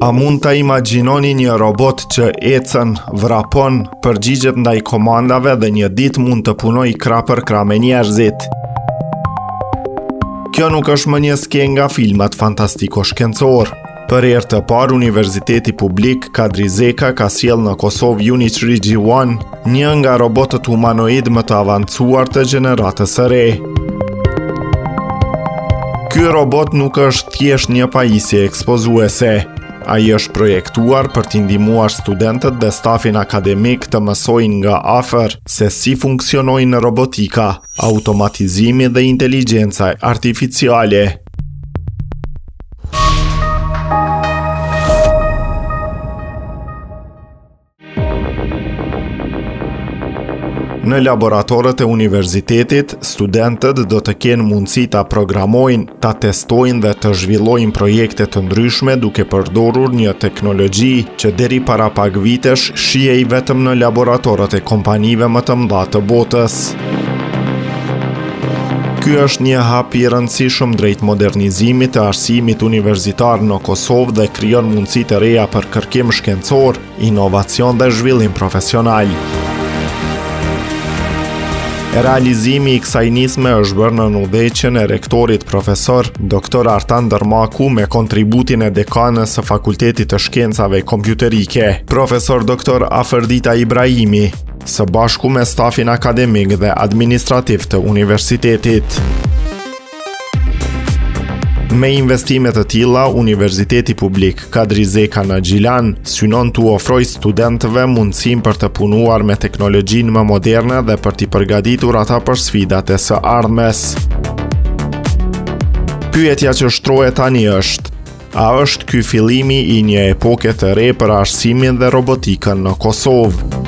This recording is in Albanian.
A mund ta imagjinoni një robot që ecën, vrapon, përgjigjet ndaj komandave dhe një ditë mund të punojë krah për krah me njerëzit? Kjo nuk është më një skenë nga filmat fantastiko-shkencor. Për herë të parë, Universiteti Publik Kadri Zeka ka sjellë në Kosovë Unitree G1, një nga robotët humanoid më të avancuar të gjeneratës së re. Ky robot nuk është thjesht një pajisje ekspozuese. Ai është projektuar për t'i ndihmuar studentët dhe stafin akademik të mësojnë nga afër se si funksionojnë robotika, automatizimi dhe inteligjenca artificiale. Në laboratorët e universitetit, studentët do të kenë mundësi ta programojnë, ta testojnë dhe të zhvillojnë projekte të ndryshme duke përdorur një teknologji që deri para pak vitesh shihej vetëm në laboratorët e kompanive më të mëdha të botës. Ky është një hap i rëndësishëm drejt modernizimit të arsimit universitar në Kosovë dhe krijon mundësi të reja për kërkim shkencor, inovacion dhe zhvillim profesional. Realizimi i kësaj nisme është bërë në udhëheqjen e rektorit profesor Dr. Artan Dërmaku me kontributin e dekanës së Fakultetit të Shkencave Kompjuterike, profesor Dr. Aferdita Ibrahimi, së bashku me stafin akademik dhe administrativ të universitetit. Me investime të tilla, Universiteti Publik Kadri Zeka në Gjilan synon t'u ofrojë studentëve mundësinë për të punuar me teknologjinë më moderne dhe për t'i përgatitur ata për sfidat e së ardhmes. Pyetja që shtrohet tani është: a është ky fillimi i një epoke të re për arsimin dhe robotikën në Kosovë?